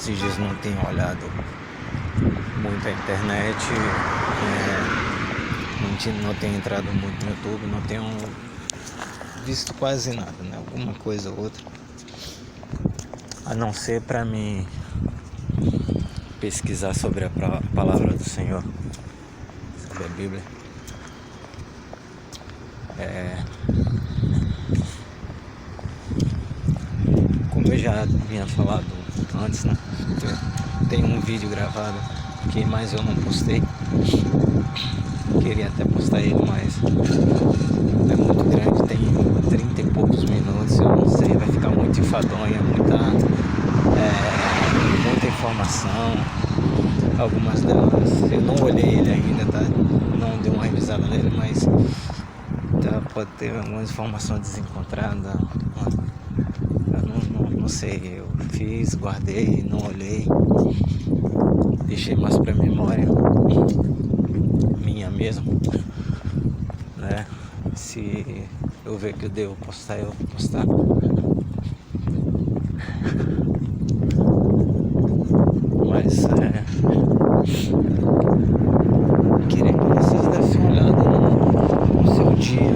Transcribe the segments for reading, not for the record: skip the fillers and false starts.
esses dias não tenho olhado muito a internet, não tenho entrado muito no YouTube, não tenho visto quase nada, né? Alguma coisa ou outra, a não ser para mim pesquisar sobre a palavra do Senhor, sobre a Bíblia. Como eu já tinha falado antes, né? Tem um vídeo gravado mas eu não postei. Queria até postar ele, mas é muito grande, tem 30 e poucos minutos, eu não sei, vai ficar muito enfadonha, muita informação. Algumas delas eu não olhei ele ainda, tá? Não dei uma revisada nele, mas pode ter algumas informações desencontradas. Eu não sei, eu fiz, guardei, não olhei, deixei mais pra memória minha mesmo, né? Se eu ver que eu devo postar, eu vou postar. Mas queria que vocês dessem uma olhada no seu dia,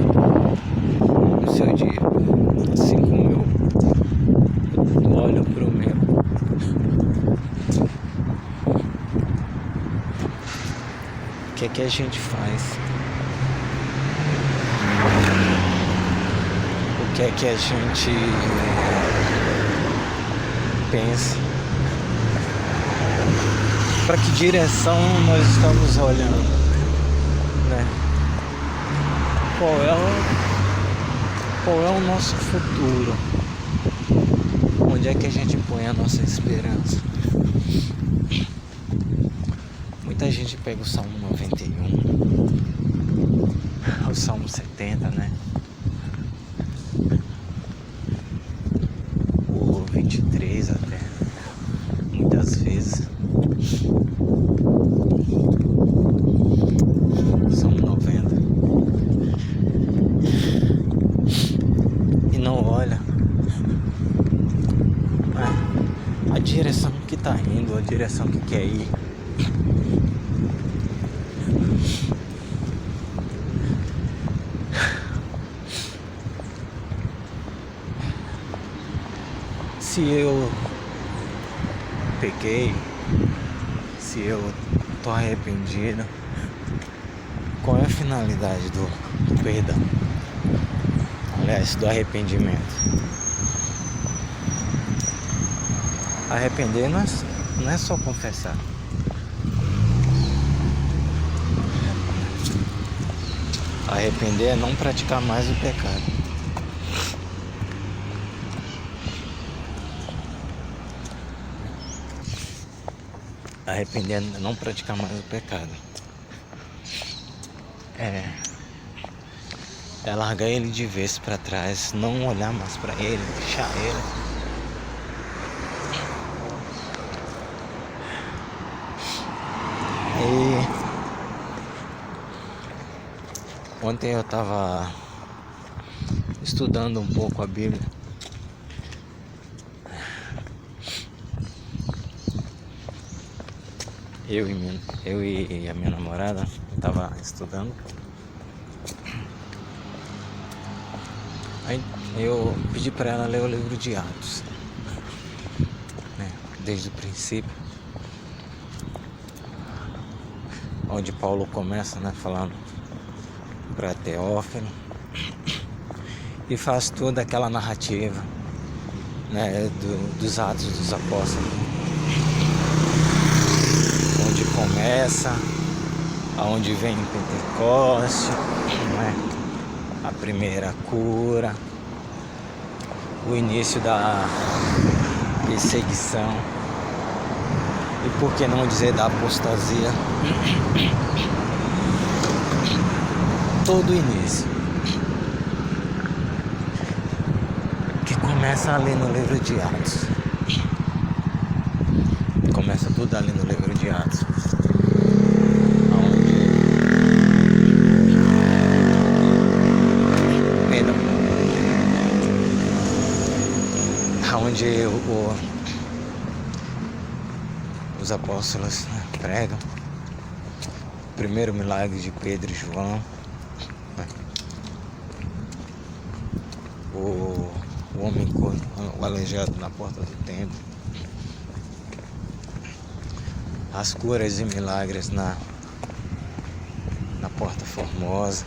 assim como eu olho pro meu. O que é que a gente faz? O que é que a gente pensa? Para que direção nós estamos olhando, né? Qual é o nosso futuro? Onde é que a gente põe a nossa esperança? Muita gente pega o Salmo 91, o Salmo 70, né? O 23 até, muitas vezes. Salmo 90. E não olha a direção que tá indo, a direção que quer ir. Se eu pequei, se eu tô arrependido, qual é a finalidade do perdão? Aliás, do arrependimento. Arrepender não é só confessar. Arrepender é não praticar mais o pecado. Arrepender é não praticar mais o pecado. É largar ele de vez pra trás, não olhar mais pra ele, deixar ele. E ontem eu tava estudando um pouco a Bíblia. Eu e a minha namorada tava estudando. Aí eu pedi pra ela ler o livro de Atos, né? Desde o princípio, onde Paulo começa, né, falando para Teófilo, e faz toda aquela narrativa, né, dos Atos dos Apóstolos, onde começa, aonde vem Pentecoste, né, a primeira cura, o início da perseguição, e por que não dizer da apostasia, todo o início, que começa ali no livro de Atos. Começa tudo ali no livro de Atos, onde os apóstolos, né, pregam. O primeiro milagre de Pedro e João, né? O homem, o aleijado na porta do templo. As curas e milagres na Porta Formosa,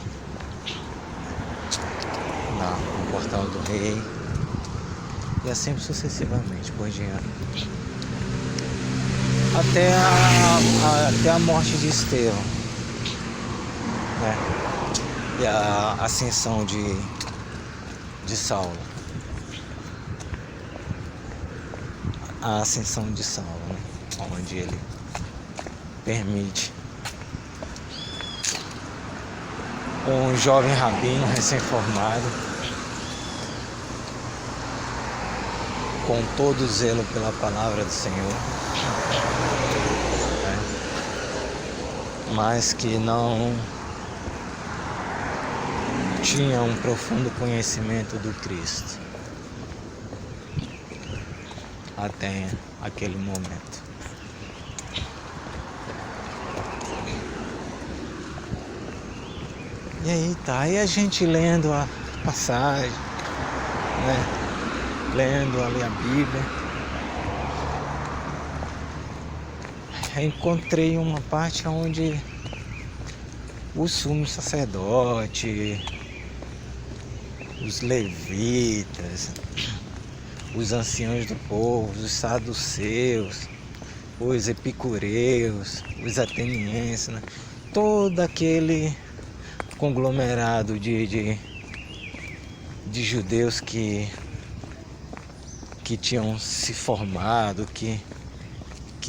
no Portal do Rei, e assim sucessivamente por diante. Até a morte de Estevão, né? E a ascensão de Saulo. A ascensão de Saulo, né? Onde ele permite um jovem rabino recém-formado, com todo zelo pela palavra do Senhor, né? Mas que não tinha um profundo conhecimento do Cristo até aquele momento. E aí tá, aí a gente lendo a passagem, né? Lendo ali a Bíblia, encontrei uma parte onde o sumo sacerdote, os levitas, os anciãos do povo, os saduceus, os epicureus, os atenienses, né? Todo aquele conglomerado de judeus que tinham se formado, que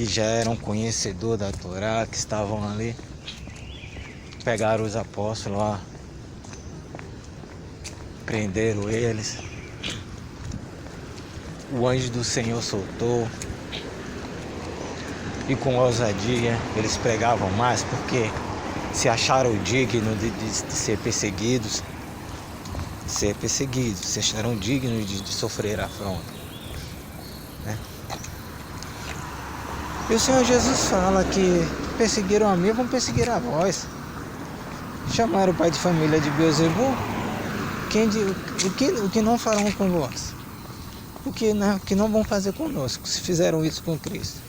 já eram conhecedores da Torá, que estavam ali, pegaram os apóstolos lá, prenderam eles. O anjo do Senhor soltou, e com ousadia eles pregavam mais, porque se acharam dignos de ser perseguidos, se acharam dignos de sofrer afronta, né? E o Senhor Jesus fala que perseguiram a mim, vão perseguir a vós. Chamaram o pai de família de Beelzebul. O que não farão com vós? O que não vão fazer conosco, se fizeram isso com Cristo,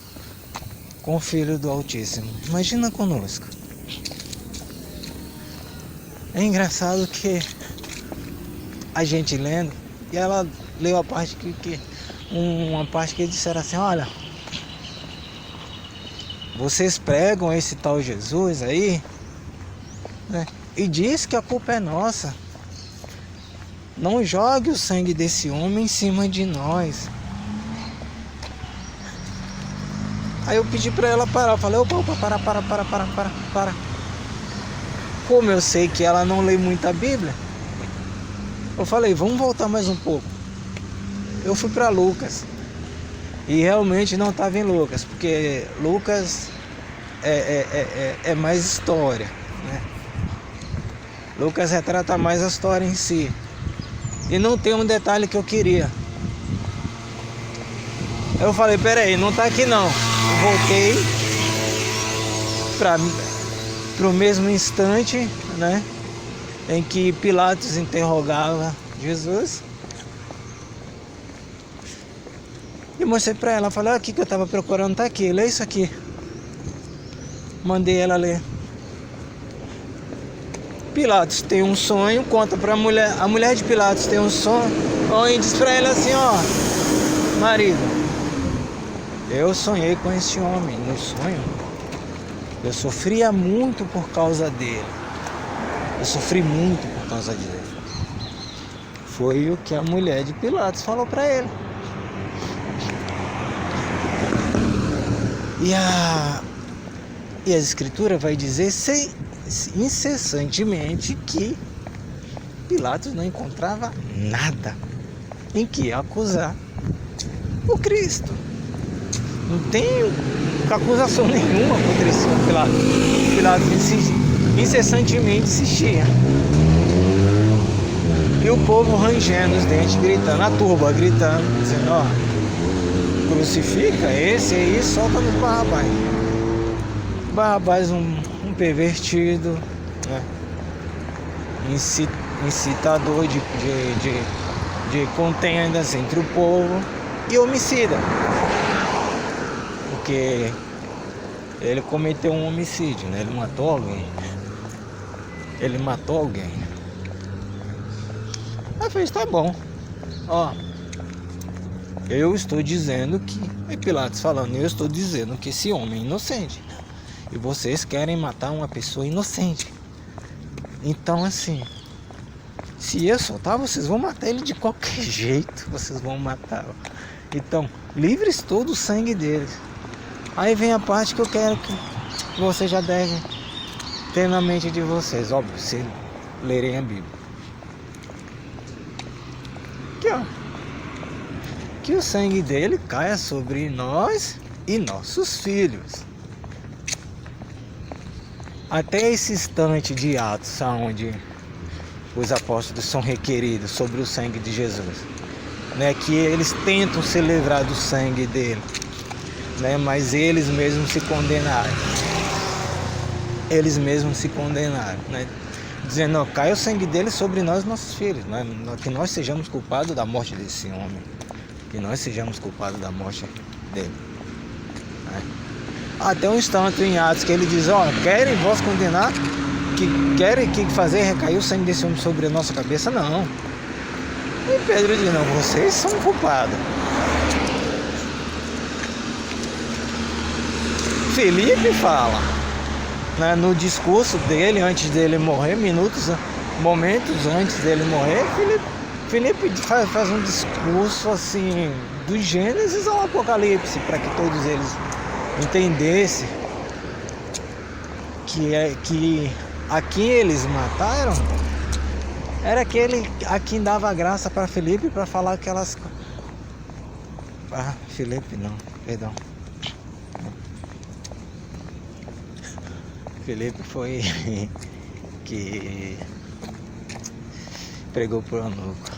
com o Filho do Altíssimo? Imagina conosco. É engraçado que a gente lendo, e ela leu a parte uma parte que disseram assim: olha, vocês pregam esse tal Jesus aí, né? E diz que a culpa é nossa. Não jogue o sangue desse homem em cima de nós. Aí eu pedi pra ela parar. Eu falei: opa, para. Como eu sei que ela não lê muita Bíblia, eu falei: vamos voltar mais um pouco. Eu fui pra Lucas. E realmente não estava em Lucas, porque Lucas é mais história, né? Lucas retrata mais a história em si. E não tem um detalhe que eu queria. Eu falei: peraí, não tá aqui não. Eu voltei para o mesmo instante, né, em que Pilatos interrogava Jesus. E mostrei para ela, falei: aqui que eu estava procurando, tá aqui, lê isso aqui. Mandei ela ler. Pilatos tem um sonho, conta para a mulher de Pilatos tem um sonho, e diz para ela assim: ó, marido, eu sonhei com esse homem no sonho, eu sofria muito por causa dele, eu sofri muito por causa dele. Foi o que a mulher de Pilatos falou para ele. E a escritura vai dizer incessantemente que Pilatos não encontrava nada em que acusar o Cristo. Não tem acusação nenhuma contra esse Pilatos. Pilatos incessantemente insistia. E o povo rangendo os dentes, gritando, a turba gritando, dizendo: ó, crucifica, esse aí solta no Barrabás. Barrabás, um pervertido, né? Incitador de contendas entre o povo e homicida, porque ele cometeu um homicídio, né? Ele matou alguém. Aí fez, tá bom, ó, eu estou dizendo que, é Pilatos falando, eu estou dizendo que esse homem é inocente e vocês querem matar uma pessoa inocente. Então, assim, se eu soltar, vocês vão matar ele de qualquer jeito. Vocês vão matá-lo. Então, livres todo o sangue deles. Aí vem a parte que eu quero que vocês já devem ter na mente de vocês. Óbvio, se lerem a Bíblia. Aqui, ó. Que o sangue dele caia sobre nós e nossos filhos. Até esse instante de Atos, onde os apóstolos são requeridos sobre o sangue de Jesus, né? Que eles tentam se livrar do sangue dele, né? Mas eles mesmos se condenaram. Né? Dizendo, não, cai o sangue dele sobre nós e nossos filhos, né? Que nós sejamos culpados da morte desse homem, que nós sejamos culpados da morte dele, né? Até um instante em Atos que ele diz, ó, querem vós condenar, que querem que fazer recair o sangue desse homem sobre a nossa cabeça? Não. E Pedro diz, não, vocês são culpados. Felipe fala, né, no discurso dele, antes dele morrer, momentos antes dele morrer, Felipe faz um discurso assim, do Gênesis ao Apocalipse, para que todos eles entendessem que a quem eles mataram era aquele a quem dava graça para Felipe para falar aquelas... Felipe não, perdão. Felipe foi que pregou por Anuco.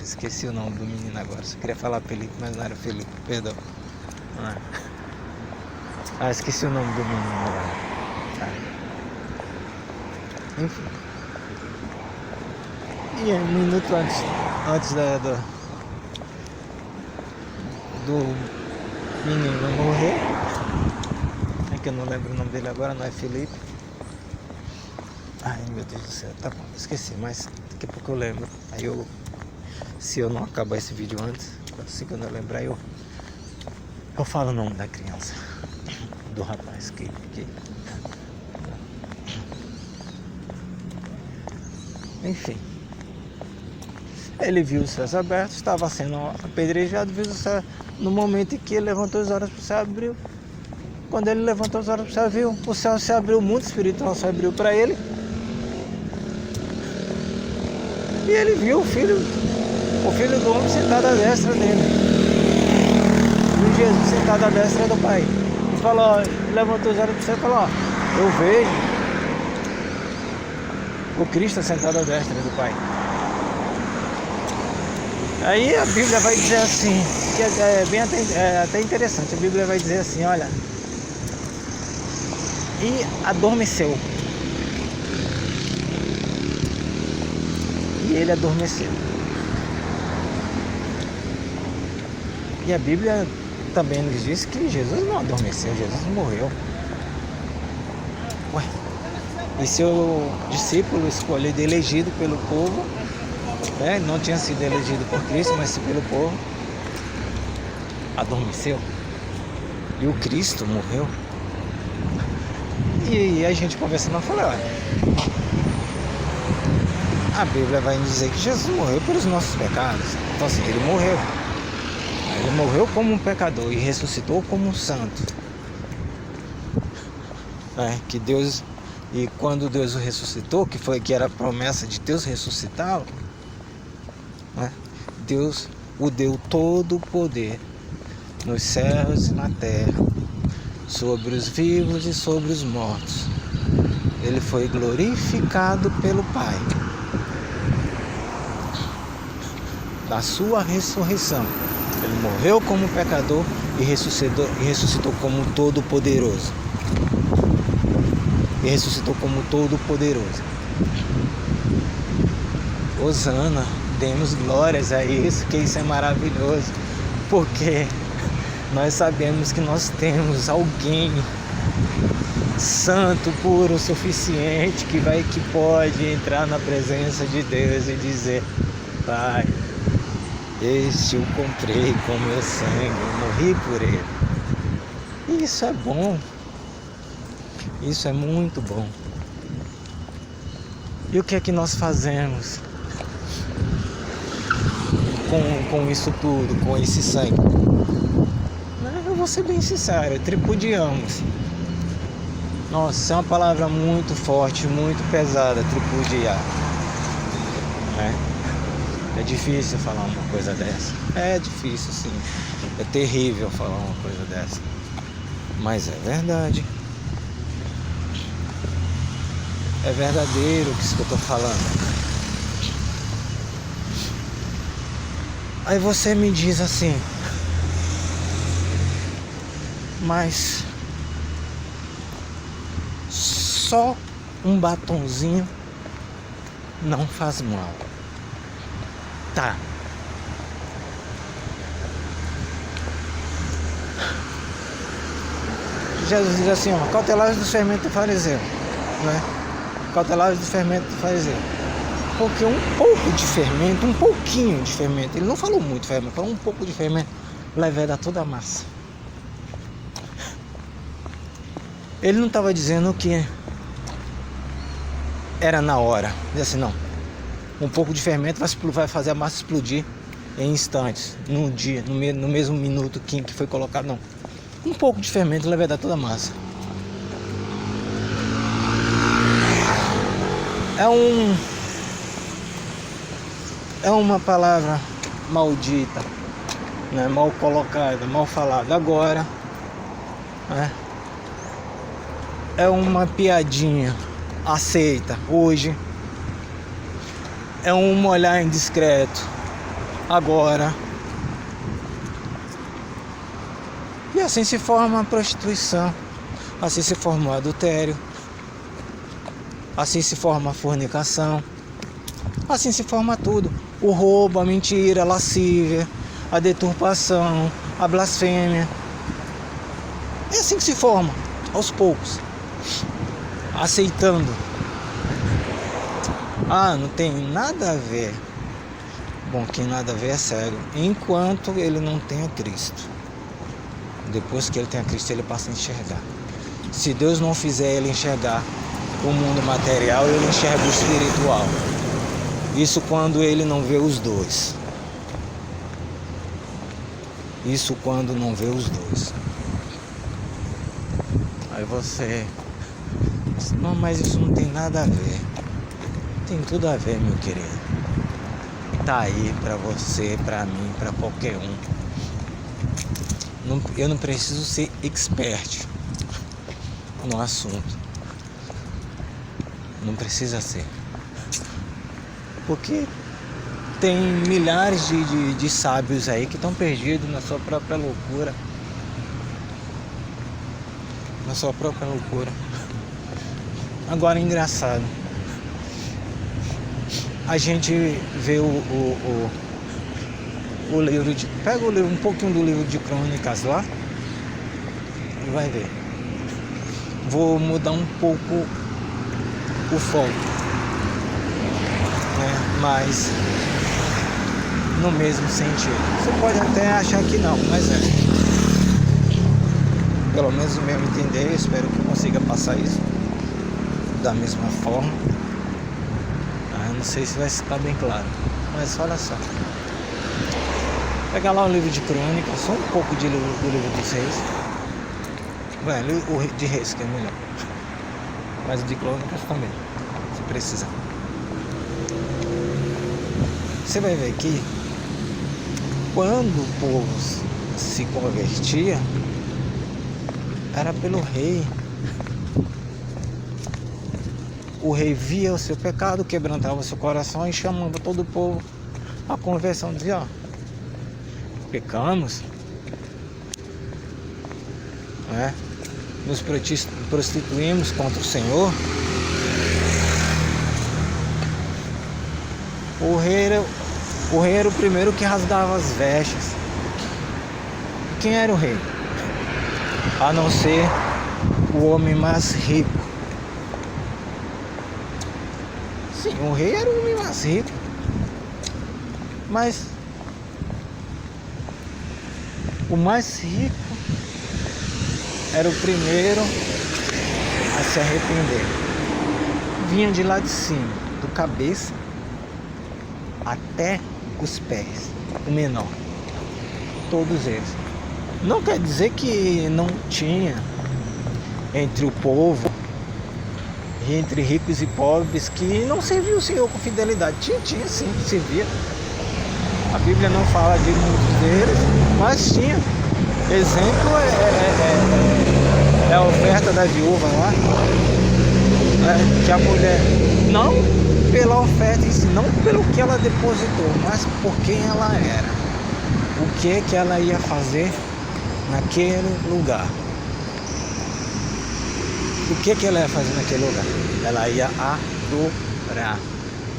Esqueci o nome do menino agora. Só queria falar Felipe, mas não era Felipe, perdão. Esqueci o nome do menino agora. Enfim. E um minuto antes do menino morrer, é que eu não lembro o nome dele agora, não é Felipe. Ai meu Deus do céu, tá bom, esqueci, mas daqui a pouco eu lembro. Aí se eu não acabar esse vídeo antes, assim que eu não lembrar, eu falo o nome da criança, do rapaz que... Enfim, ele viu os céus abertos, estava sendo apedrejado, viu o céu, no momento em que ele levantou os olhos para o céu, abriu. Quando ele levantou os olhos para o céu, viu o céu se abriu, o mundo espiritual se abriu para ele. E ele viu o filho do homem sentado à destra dele. Viu Jesus sentado à destra do Pai. E falou, levantou os olhos para o céu e falou, eu vejo o Cristo sentado à destra do Pai. Aí a Bíblia vai dizer assim, que é bem até interessante, a Bíblia vai dizer assim, olha, e adormeceu. E ele adormeceu. E a Bíblia também nos diz que Jesus não adormeceu, Jesus morreu. Ué, e seu discípulo escolhido, elegido pelo povo, né? Não tinha sido elegido por Cristo, mas pelo povo, adormeceu. E o Cristo morreu. E a gente conversando, eu falei, olha, a Bíblia vai dizer que Jesus morreu pelos nossos pecados. Então assim, ele morreu. Ele morreu como um pecador e ressuscitou como um santo. Que Deus... E quando Deus o ressuscitou, que era a promessa de Deus ressuscitá-lo, né? Deus o deu todo o poder nos céus e na terra, sobre os vivos e sobre os mortos. Ele foi glorificado pelo Pai. Da sua ressurreição, Ele morreu como pecador e ressuscitou como todo-poderoso. E ressuscitou como todo-poderoso. Hosana, demos glórias a isso, que isso é maravilhoso. Porque nós sabemos que nós temos alguém santo, puro, suficiente, que pode entrar na presença de Deus e dizer: Pai, este eu comprei com meu sangue, eu morri por ele. E isso é bom. Isso é muito bom. E o que é que nós fazemos com isso tudo, com esse sangue? Eu vou ser bem sincero, tripudiamos. Nossa, isso é uma palavra muito forte, muito pesada, tripudiar. É difícil falar uma coisa dessa. É difícil, sim. É terrível falar uma coisa dessa. Mas é verdade. É verdadeiro isso que eu tô falando. Aí você me diz assim: mas só um batonzinho não faz mal. Tá. Jesus diz assim, cautelares do fermento do fariseu, né? Cautelares do fermento do fariseu. Porque um pouco de fermento, um pouquinho de fermento, ele não falou muito fermento, falou um pouco de fermento, leveda toda a massa. Ele não estava dizendo que era na hora. Diz assim, não. Um pouco de fermento vai fazer a massa explodir em instantes, num dia, no mesmo minuto que foi colocado, não. Um pouco de fermento leveda toda a massa. É uma palavra maldita, né? Mal colocada, mal falada. Agora, né? É uma piadinha aceita hoje. É um olhar indiscreto agora. E assim se forma a prostituição, assim se forma o adultério, assim se forma a fornicação, assim se forma tudo. O roubo, a mentira, a lascívia, a deturpação, a blasfêmia. É assim que se forma, aos poucos, aceitando. Não tem nada a ver. Bom, quem nada a ver é cego, enquanto ele não tenha Cristo. Depois que ele tenha Cristo, ele passa a enxergar. Se Deus não fizer ele enxergar o mundo material, ele enxerga o espiritual. Isso quando ele não vê os dois. Isso quando não vê os dois. Aí você... Não, mas isso não tem nada a ver. Tem tudo a ver, meu querido. Tá aí pra você, pra mim, pra qualquer um. Eu não preciso ser expert no assunto. Não precisa ser. Porque tem milhares de sábios aí que estão perdidos na sua própria loucura. Na sua própria loucura. Agora, engraçado. A gente vê o livro de... Pega o livro, um pouquinho do livro de Crônicas lá e vai ver. Vou mudar um pouco o foco, né? Mas no mesmo sentido. Você pode até achar que não, mas é. Pelo menos no meu entender, eu espero que eu consiga passar isso da mesma forma. Não sei se vai estar bem claro, mas olha só. Pega lá o livro de Crônicas, só um pouco do livro dos Reis. O de Reis que é melhor. Mas o de Crônicas também, se precisar. Você vai ver que quando o povo se convertia, era pelo rei. O rei via o seu pecado, quebrantava o seu coração e chamava todo o povo à conversão. Dizia, pecamos, né? Nos prostituímos contra o Senhor. O rei era o primeiro que rasgava as vestes. Quem era o rei? A não ser o homem mais rico. Sim, o rei era o homem mais rico. Mas o mais rico era o primeiro a se arrepender. Vinha de lá de cima, do cabeça até os pés, o menor. Todos eles. Não quer dizer que não tinha entre o povo, entre ricos e pobres, que não servia o Senhor com fidelidade. Tinha sim, servia. A Bíblia não fala de muitos deles, mas tinha. Exemplo é a oferta da viúva lá, que a mulher, não pela oferta em si, não pelo que ela depositou, mas por quem ela era, o que ela ia fazer naquele lugar. O que ela ia fazer naquele lugar? Ela ia adorar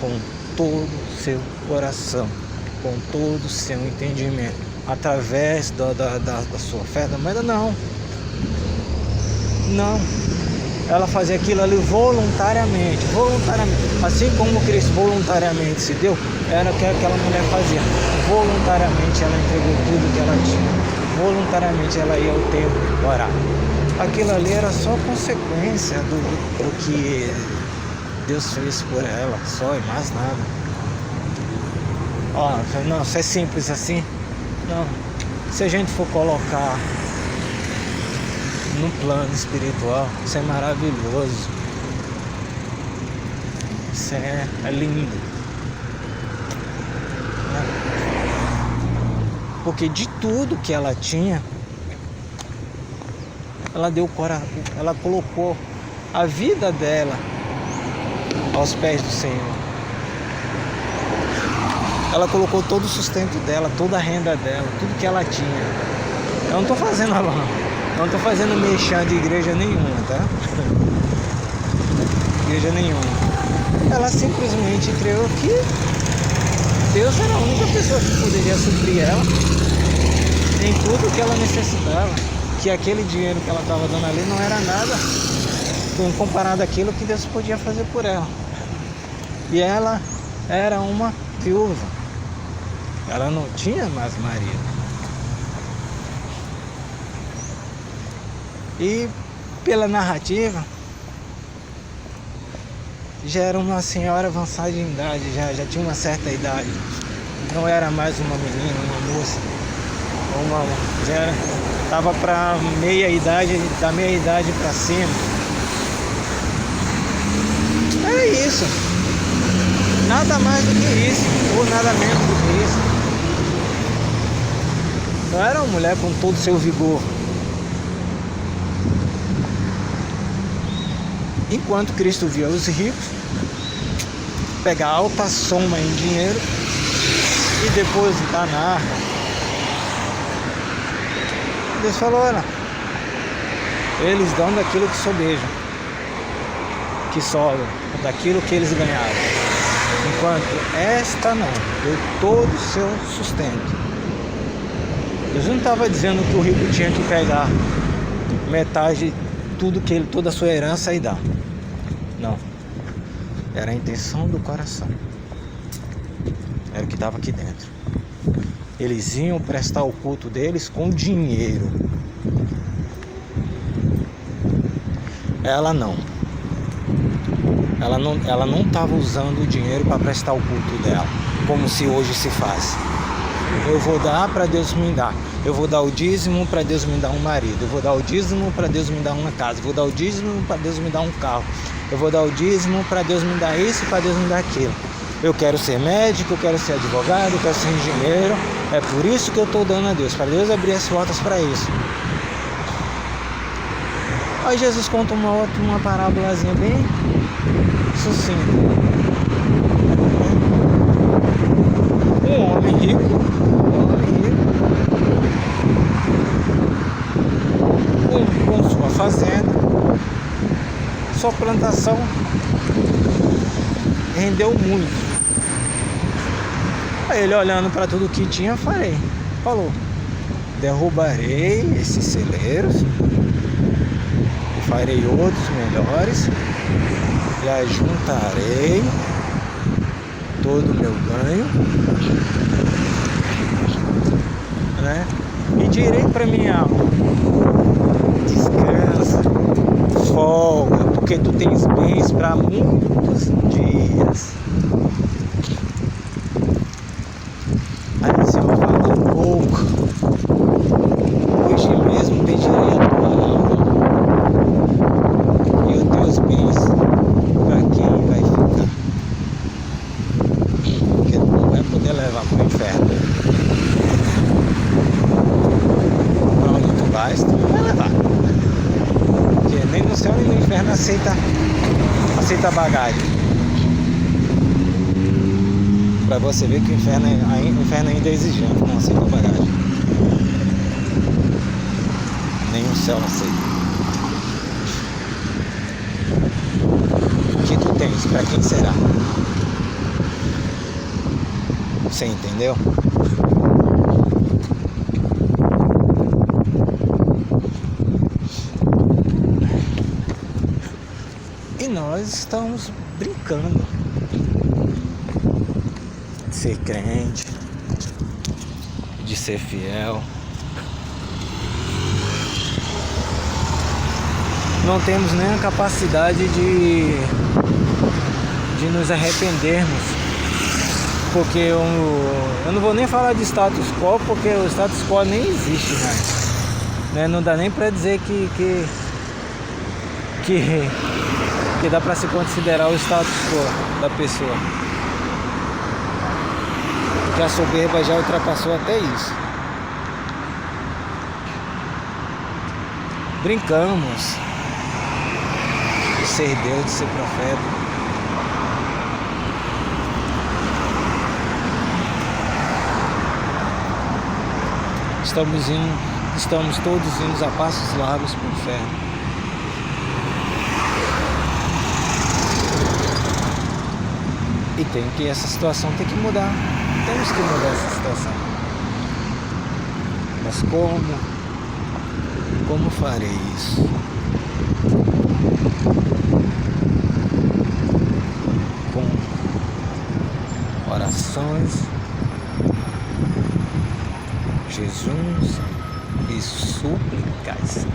com todo o seu coração, com todo o seu entendimento, através da sua oferta. Mas não, ela fazia aquilo ali voluntariamente, assim como Cristo voluntariamente se deu. Era o que aquela mulher fazia, voluntariamente ela entregou tudo que ela tinha, voluntariamente ela ia ao templo orar. Aquilo ali era só consequência do que Deus fez por ela, só e mais nada. Não, isso é simples assim. Não, se a gente for colocar no plano espiritual, isso é maravilhoso, isso é lindo, porque de tudo que ela tinha, ela deu ela colocou a vida dela aos pés do Senhor. Ela colocou todo o sustento dela, toda a renda dela, tudo que ela tinha. Eu não estou fazendo não estou fazendo mexer de igreja nenhuma, tá? Igreja nenhuma. Ela simplesmente creu que Deus era a única pessoa que poderia suprir ela em tudo que ela necessitava. Que aquele dinheiro que ela estava dando ali não era nada comparado àquilo que Deus podia fazer por ela. E ela era uma viúva. Ela não tinha mais marido. E pela narrativa, já era uma senhora avançada em idade, já tinha uma certa idade. Não era mais uma menina, uma moça. Já estava para meia idade, da meia idade para cima. É isso. Nada mais do que isso, ou nada menos do que isso. Não era uma mulher com todo o seu vigor. Enquanto Cristo via os ricos pegar alta soma em dinheiro e depositar na arca, Deus falou: olha, eles dão daquilo que sobejam, que sobra, daquilo que eles ganharam, enquanto esta não, deu todo o seu sustento. Deus não estava dizendo que o rico tinha que pegar metade de tudo que ele, toda a sua herança e dar. Não. Era a intenção do coração. Era o que estava aqui dentro. Eles iam prestar o culto deles com dinheiro. Ela não. Ela não estava usando o dinheiro para prestar o culto dela, como se hoje se faz. Eu vou dar para Deus me dar. Eu vou dar o dízimo para Deus me dar um marido. Eu vou dar o dízimo para Deus me dar uma casa. Eu vou dar o dízimo para Deus me dar um carro. Eu vou dar o dízimo para Deus me dar isso e para Deus me dar aquilo. Eu quero ser médico, eu quero ser advogado, eu quero ser engenheiro. É por isso que eu estou dando a Deus, para Deus abrir as portas para isso. Aí Jesus conta uma parábolazinha bem sucinta. Um homem rico com sua fazenda, sua plantação rendeu muito. Aí ele olhando para tudo que tinha, falou: derrubarei esses celeiros e farei outros melhores, e ajuntarei todo o meu ganho, né? E direi para minha alma: descansa, folga, porque tu tens bens para muitos dias. Aí o Senhor fala: pouco, hoje mesmo pedirei a tua alma e os teus bens para quem vai ficar, porque tu não vai poder levar para o inferno. Para onde tu vais, tu não vai levar, porque nem no céu nem no inferno aceita bagagem. Para você ver que o inferno ainda é exigente, não aceita bagagem. Nem o céu aceita. O que tu tens, para quem será? Você entendeu? E nós estamos brincando de ser crente, de ser fiel. Não temos nem a capacidade de nos arrependermos, porque eu não vou nem falar de status quo, porque o status quo nem existe mais, né? Não dá nem para dizer que dá para se considerar o status quo da pessoa, que a soberba já ultrapassou até isso. Brincamos de ser Deus, de ser profeta. Estamos todos indo a passos largos para o inferno. E essa situação tem que mudar. Temos que mudar essa situação. Mas como farei isso? Com orações, jejuns e súplicas,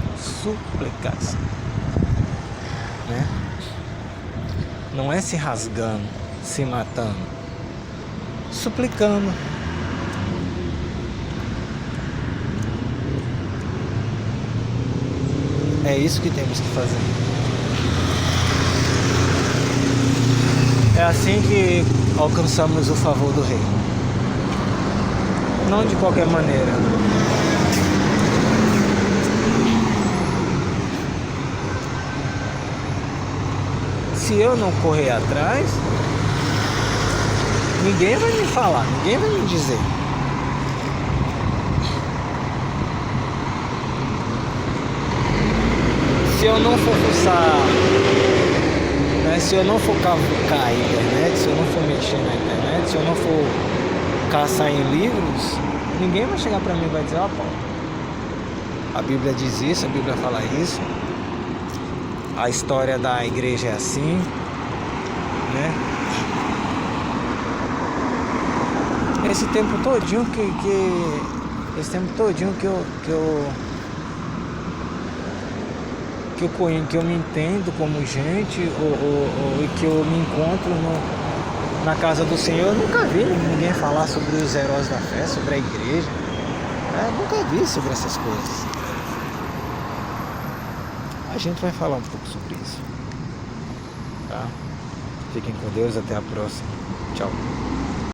né? Não é se rasgando, se matando, suplicando. É isso que temos que fazer. É assim que alcançamos o favor do Rei. Não de qualquer maneira. Se eu não correr atrás, ninguém vai me falar, ninguém vai me dizer. Se eu não for fuçar, né, se eu não for cavucar a internet, se eu não for mexer na internet, se eu não for caçar em livros, ninguém vai chegar pra mim e vai dizer: ó, Paulo, a Bíblia diz isso, a Bíblia fala isso, a história da igreja é assim, né? Esse tempo todinho que eu me entendo como gente, ou que eu me encontro na casa do Senhor, eu nunca vi ninguém falar sobre os heróis da fé, sobre a igreja. Eu nunca vi sobre essas coisas. A gente vai falar um pouco sobre isso, tá? Fiquem com Deus, até a próxima. Tchau.